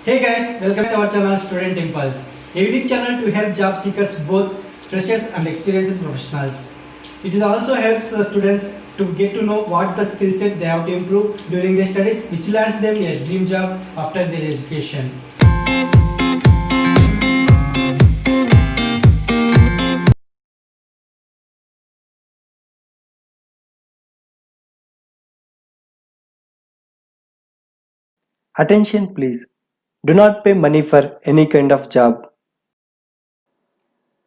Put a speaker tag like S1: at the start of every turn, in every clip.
S1: Hey guys, welcome to our channel Student Impulse, a unique channel to help job seekers, both freshers and experienced professionals. It also helps students to get to know what the skill set they have to improve during their studies, which lands them a dream job after their education.
S2: Attention please. Do not pay money for any kind of job.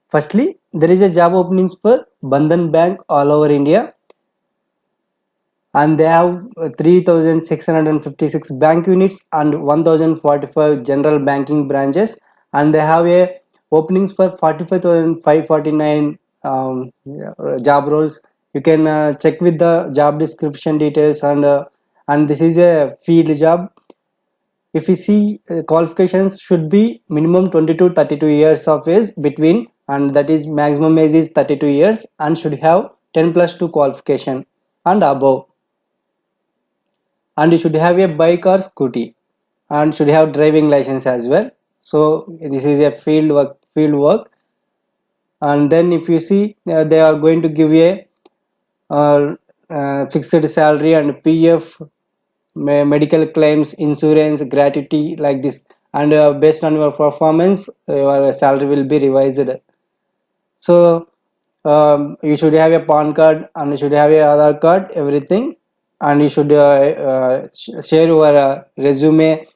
S2: Firstly, there is a job openings for Bandhan Bank all over India, and they have 3656 bank units and 1045 general banking branches, and they have a openings for 45,549 job roles. You can check with the job description details, and this is a field job. If we see qualifications should be minimum 20 to 32 years of age between, and that is maximum age is 32 years, and should have 10 plus 2 qualification and above, and you should have a bike or scooty, and should have driving license as well. So this is a field work. And then if you see they are going to give a fixed salary and pf, medical claims, insurance, gratuity, like this, and based on your performance your salary will be revised. So you should have a PAN card, and you should have a Aadhaar card, everything, and you should share your resume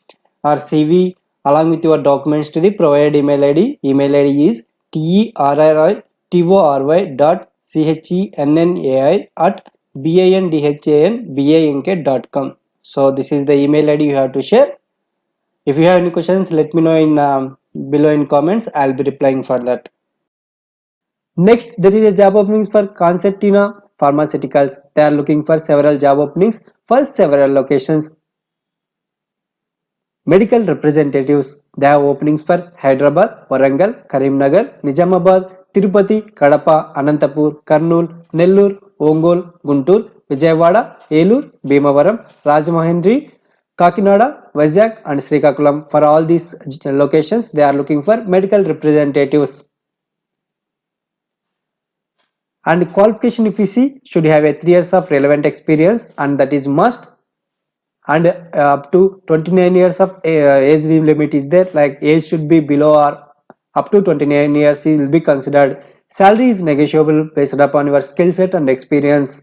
S2: or CV along with your documents to the provided email ID. Email ID is territory@bandhanbank.com. So this is the email ID you have to share. If you have any questions, let me know in below in comments. I'll be replying for that. Next, there is a job openings for Concertina Pharmaceuticals. They are looking for several job openings for several locations. Medical representatives. They have openings for Hyderabad, Warangal, Karimnagar, Nizamabad, Tirupati, Kadapa, Anantapur, Kurnool, Nellore, Ongole, Guntur, Vijayawada, Elur, Bhimavaram, Rajahmundry, Kakinada, Vizag and Srikakulam. For all these locations, they are looking for medical representatives. And qualification, if we see, should have a 3 years of relevant experience, and that is must, and up to 29 years of age limit is there, like age should be below or up to 29 years it will be considered. Salary is negotiable based upon your skill set and experience,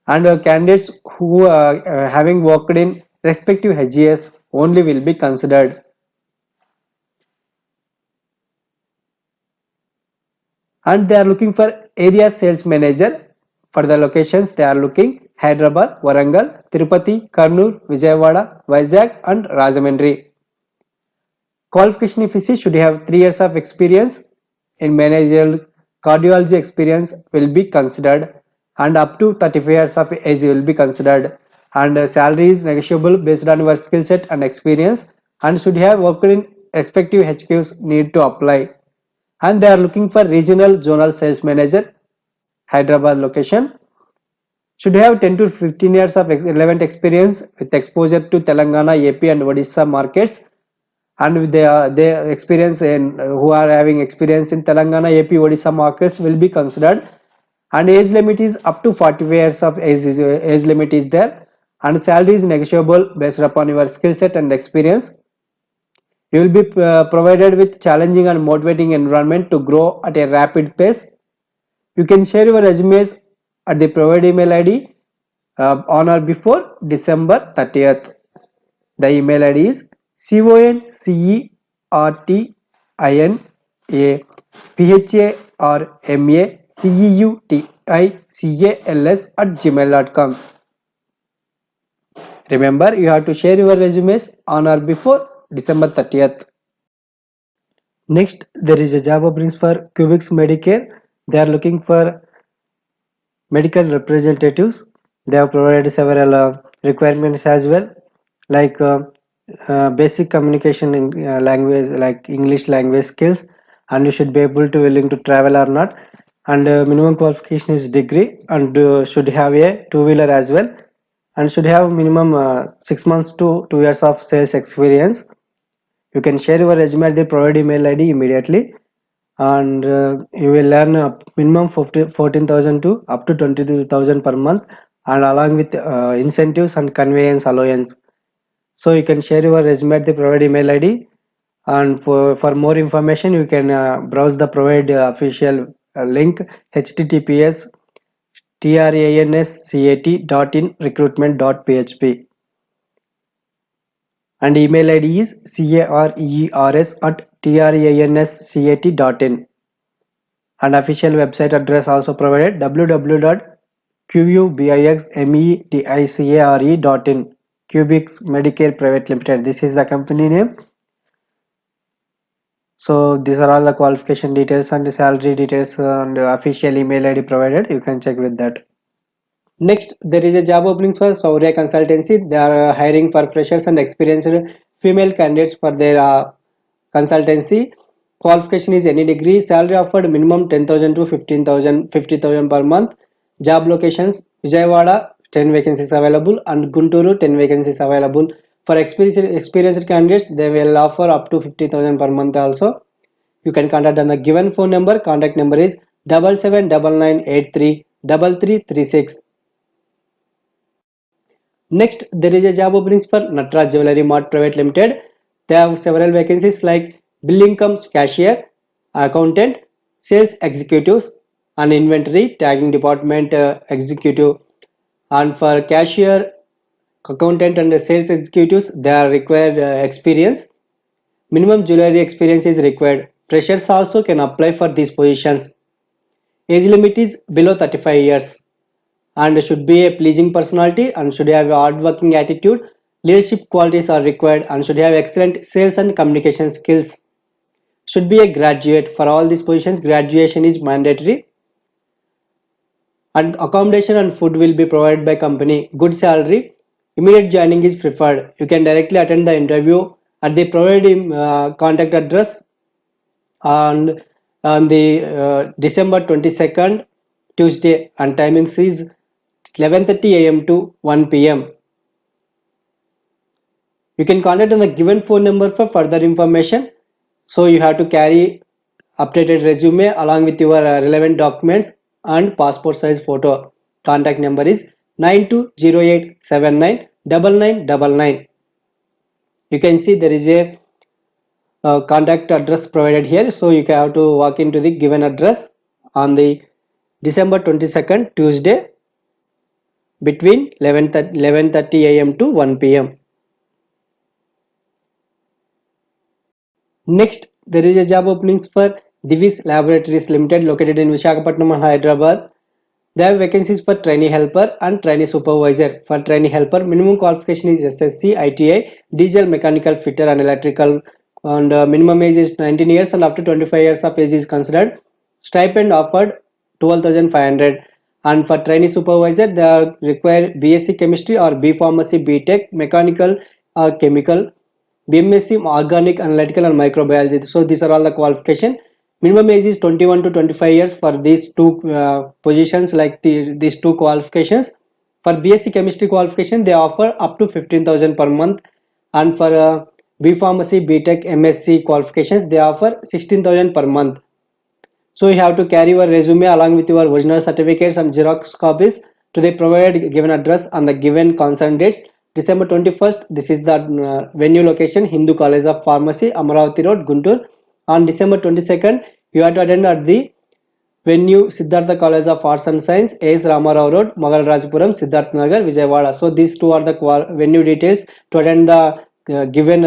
S2: and candidates who are having worked in respective HGS only will be considered. And they are looking for area sales manager. For the locations they are looking: Hyderabad, Warangal, Tirupati, Kurnool, Vijayawada, Vizag and Rajahmundry. Qualification, if you see, should have 3 years of experience in managerial. Cardiology experience will be considered, and up to 35 years of age will be considered, and salary is negotiable based on your skill set and experience, and should have worked in respective HQs need to apply. And they are looking for regional zonal sales manager, Hyderabad location. Should have 10 to 15 years of relevant experience with exposure to Telangana, AP and Odisha markets, and with their experience in who are having experience in Telangana, AP, Odisha markets will be considered. And age limit is up to 45 years of age limit is there, and salary is negotiable based upon your skill set and experience. You will be provided with challenging and motivating environment to grow at a rapid pace. You can share your resumes at the provided email ID on or before December 30th. The email ID is concertinapharmaceuticals Remember, you have to share your resumes on or before December 30th. Next, there is a job openings for Cubix Medicare. They are looking for medical representatives. They have provided several requirements as well, like basic communication in language like English language skills, and you should be able to willing to travel or not. And minimum qualification is degree, and should have a two-wheeler as well. and should have minimum 6 months to 2 years of sales experience. You can share your resume at the provided email ID immediately, and you will earn minimum 14,000 to up to 22,000 per month, and along with incentives and conveyance allowance. So you can share your resume at the provided email ID, and for more information you can browse the provided official link https transcat.in recruitment.php, and email ID is careers@transcat.in, and official website address also provided www.qubixmedicare.in. Cubix Medicare Private Limited, this is the company name. So these are all the qualification details and the salary details and official email ID provided. You can check with that. Next, there is a job openings for Saurya Consultancy. They are hiring for freshers and experienced female candidates for their consultancy. Qualification is any degree. Salary offered minimum 10,000 to 15,000, 50,000 per month. Job locations Vijayawada 10 vacancies available and Gunturu 10 vacancies available. For experienced candidates, they will offer up to 50,000 per month also. You can contact on the given phone number. Contact number is 7799833336. Next, there is a job openings for Natraj Jewelry Mart Private Limited. They have several vacancies like billing comes cashier, accountant, sales executives, and inventory tagging department executive. And for cashier, accountant, and sales executives, they are required experience. Minimum jewelry experience is required. Freshers also can apply for these positions. Age limit is below 35 years. And should be a pleasing personality and should have a hard-working attitude. Leadership qualities are required and should have excellent sales and communication skills. Should be a graduate. For all these positions, graduation is mandatory. And accommodation and food will be provided by company. Good salary. Immediate joining is preferred. You can directly attend the interview at the provided contact address on the December 22nd, Tuesday, and timings is 11:30 a.m. to 1 p.m. You can contact on the given phone number for further information. So you have to carry updated resume along with your relevant documents and passport size photo. Contact number is 9208799999. You can see there is a contact address provided here. So you have to walk into the given address on the December 22nd, Tuesday, between 11:30 a.m. to 1 p.m. Next, there is a job openings for Divis Laboratories Limited located in Visakhapatnam and Hyderabad. They have vacancies for trainee helper and trainee supervisor. For trainee helper, minimum qualification is SSC, ITI, diesel mechanical fitter and electrical, and minimum age is 19 years and up to 25 years of age is considered. Stipend offered 12,500. And for trainee supervisor, they are required BSc chemistry or B pharmacy, BTech, mechanical or chemical, BMSc organic, analytical, and microbiology. So these are all the qualification. Minimum age is 21 to 25 years for these two positions, like these two qualifications. For BSc chemistry qualification, they offer up to 15,000 per month, and for B pharmacy, BTech, MSc qualifications, they offer 16,000 per month. So you have to carry your resume along with your original certificates and Xerox copies to the provided given address on the given concerned dates. December 21st, this is the venue location, Hindu College of Pharmacy, Amaravati Road, Guntur. On December 22nd, you have to attend at the venue Siddhartha College of Arts and Science, A.S. Ramarao Road, Magalrajapuram, Siddharth Nagar, Vijayawada. So these two are the venue details to attend the given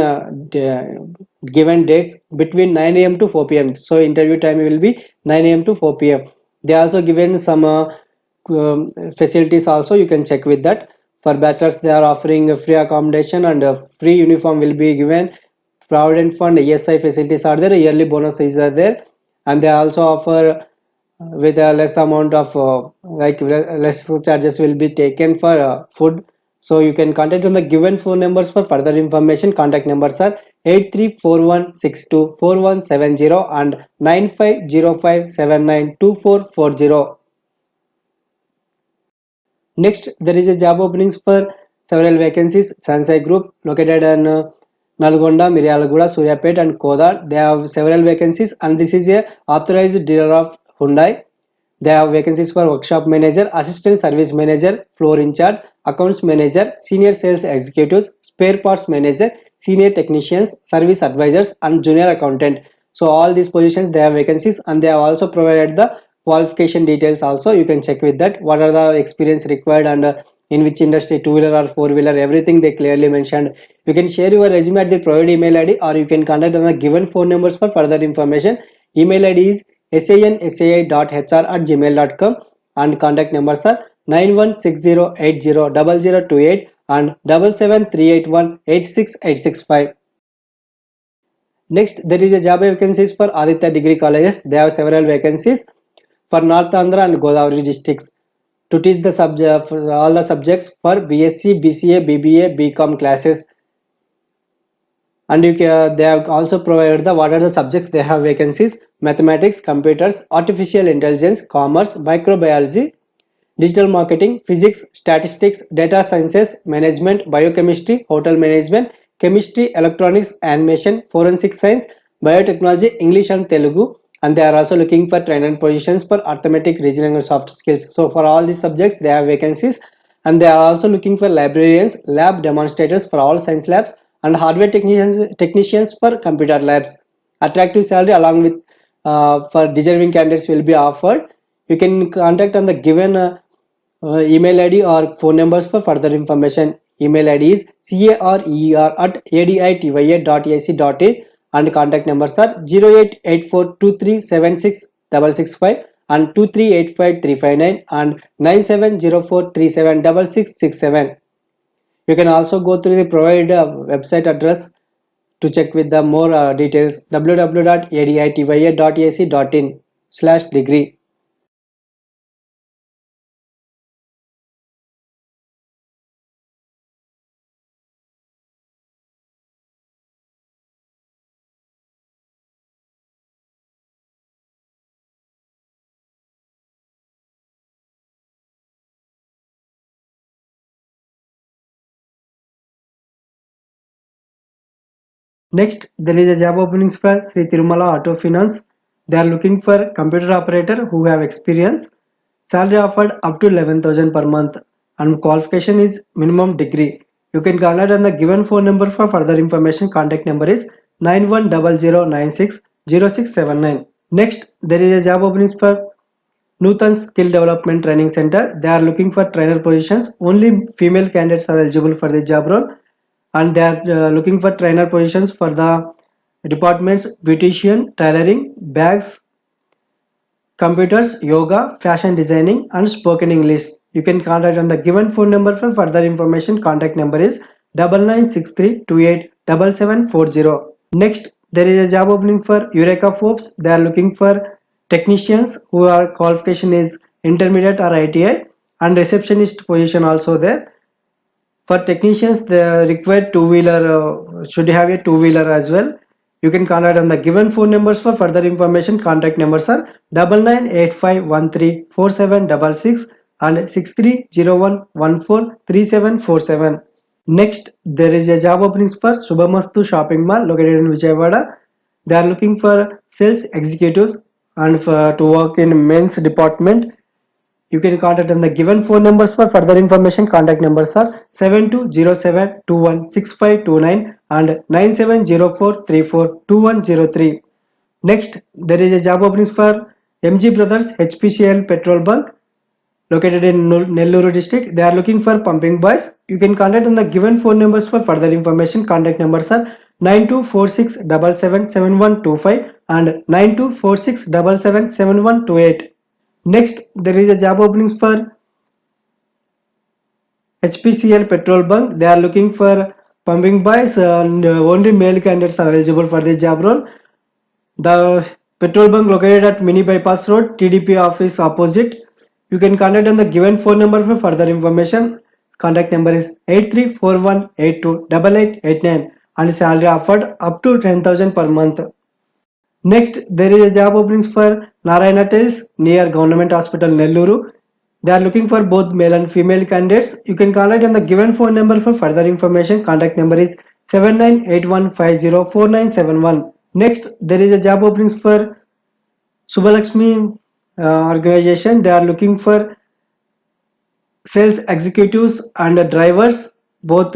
S2: dates between 9 a.m. to 4 p.m. So interview time will be 9 a.m. to 4 p.m. They also given some facilities also, you can check with that. For bachelors, they are offering a free accommodation and a free uniform will be given. Provident fund, ESI facilities are there, yearly bonuses are there, and they also offer with a less amount of less charges will be taken for food. So you can contact on the given phone numbers for further information. Contact numbers are 8341624170 and 9505792440. Next, there is a job openings for several vacancies. Sansai Group, located in Nalgonda, Miryalaguda, Suryapet, and Kodar. They have several vacancies, and this is a authorized dealer of Hyundai. They have vacancies for workshop manager, assistant service manager, floor in charge, accounts manager, senior sales executives, spare parts manager, senior technicians, service advisors, and junior accountant. So all these positions they have vacancies, and they have also provided the qualification details also. You can check with that what are the experience required, and in which industry, two-wheeler or four-wheeler, everything they clearly mentioned. You can share your resume at the provided email ID, or you can contact on the given phone numbers for further information. Email ID is sansai.hr@gmail.com, and contact numbers are 9160800028 and 77381 Next, there is a job vacancies for Aditya degree colleges. They have several vacancies for North Andhra and Godavari districts to teach the subject for all the subjects for BSc, BCA, BBA, BCom classes. And they have also provided the what are the subjects they have vacancies: mathematics, computers, artificial intelligence, commerce, microbiology, digital marketing, physics, statistics, data sciences, management, biochemistry, hotel management, chemistry, electronics, animation, forensic science, biotechnology, English and Telugu. And they are also looking for trainer positions for arithmetic, reasoning and soft skills. So for all these subjects they have vacancies, and they are also looking for librarians, lab demonstrators for all science labs, and hardware technicians for computer labs. Attractive salary along with for deserving candidates will be offered. You can contact on the given email ID or phone numbers for further information. Email ID is career@aditya.ac.in, and contact numbers are 0884237665 and 2385359 and 9704376667. You can also go through the provided website address to check with the more details: www.aditya.ac.in/degree. Next, there is a job openings for Sri Tirumala Auto Finance. They are looking for computer operator who have experience. Salary offered up to 11,000 per month, and qualification is minimum degree. You can contact on the given phone number for further information. Contact number is 9100960679. Next, there is a job openings for Nutan Skill Development Training Center. They are looking for trainer positions. Only female candidates are eligible for the job role, and they are looking for trainer positions for the departments beautician, tailoring, bags, computers, yoga, fashion designing, and spoken English. You can contact on the given phone number for further information. Contact number is 9963287740. Next, there is a job opening for Eureka Forbes. They are looking for technicians who are qualification is intermediate or ITI, and receptionist position also there. For technicians, they require two-wheeler, should have a two-wheeler as well. You can contact on the given phone numbers for further information. Contact numbers are 9985134766 and 6301143747. Next, there is a job openings for Subhamastu Shopping Mall located in Vijayawada. They are looking for sales executives and to work in men's department. You can contact on the given phone numbers for further information. Contact numbers are 7207216529 and 9704342103. Next, there is a job openings for MG Brothers HPCL Petrol Bunk located in Nellore district. They are looking for pumping boys. You can contact on the given phone numbers for further information. Contact numbers are 9246777125 and 9246777128. Next, there is a job openings for HPCL petrol bunk. They are looking for pumping boys, and only male candidates are eligible for this job role. The petrol bunk located at Mini Bypass Road, TDP office opposite. You can contact on the given phone number for further information. Contact number is 8341828889 and salary offered up to 10,000 per month. Next, there is a job openings for Narayana Tales near Government Hospital Nelluru. They are looking for both male and female candidates. You can contact on the given phone number for further information. Contact number is 7981504971. Next, there is a job openings for Subhalakshmi organization. They are looking for sales executives and drivers. Both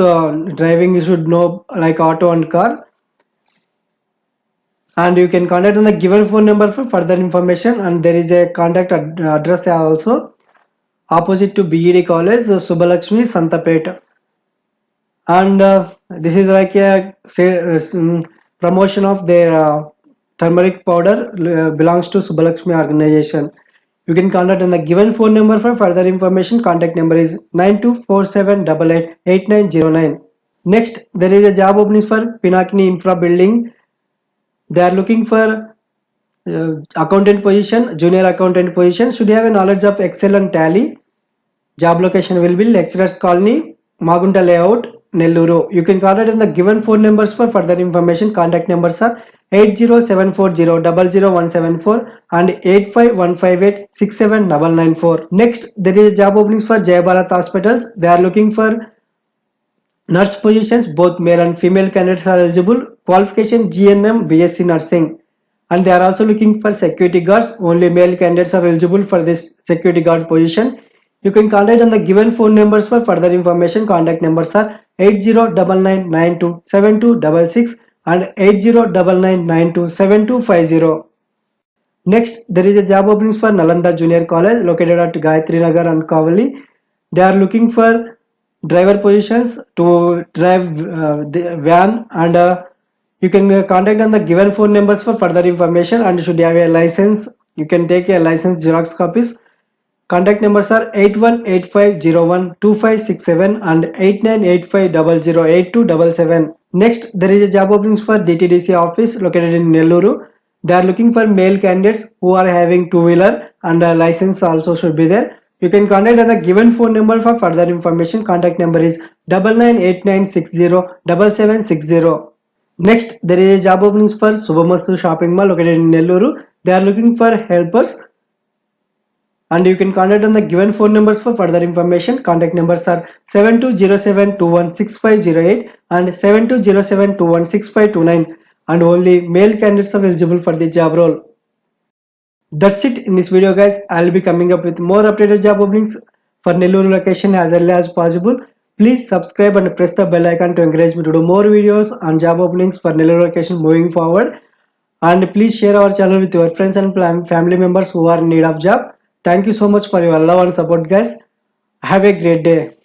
S2: driving you should know like auto and car. And you can contact on the given phone number for further information. And there is a contact address also opposite to BED College, Subhalakshmi, Santapet. And this is like a promotion of their turmeric powder belongs to Subhalakshmi organization. You can contact on the given phone number for further information. Contact number is 9247888909. Next, there is a job opening for Pinakini Infra Building. They are looking for accountant position, junior accountant position. Should you have a knowledge of Excel and Tally? Job location will be Lecturers Colony, Magunta Layout, Nelluru. You can contact on the given phone numbers for further information. Contact numbers are 80740 and 85158 Next, there is a job openings for Jai Bharat Hospitals. They are looking for nurse positions. Both male and female candidates are eligible. Qualification GNM, BSc Nursing. And they are also looking for security guards. Only male candidates are eligible for this security guard position. You can contact on the given phone numbers for further information. Contact numbers are 8099927266 and 8099927250. Next, there is a job openings for Nalanda Junior College located at Gayatri Nagar and Kavali. They are looking for driver positions to drive the van, and you can contact on the given phone numbers for further information. And should you have a license, you can take a license Xerox copies. Contact numbers are 8185012567 and 8985008277. Next, there is a job openings for DTDC office located in Nelluru. They are looking for male candidates who are having two-wheeler, and a license also should be there. You can contact on the given phone number for further information. Contact number is 9989607760. Next, there is a job openings for Subhamastu Shopping Mall located in Nelluru. They are looking for helpers, and you can contact on the given phone numbers for further information. Contact numbers are 7207216508 and 7207216529, and only male candidates are eligible for the job role. That's it in this video, guys. I'll be coming up with more updated job openings for Nelluru location as early as possible. Please subscribe and press the bell icon to encourage me to do more videos on job openings for Nelluru location moving forward. And please share our channel with your friends and family members who are in need of job. Thank you so much for your love and support, guys. Have a great day.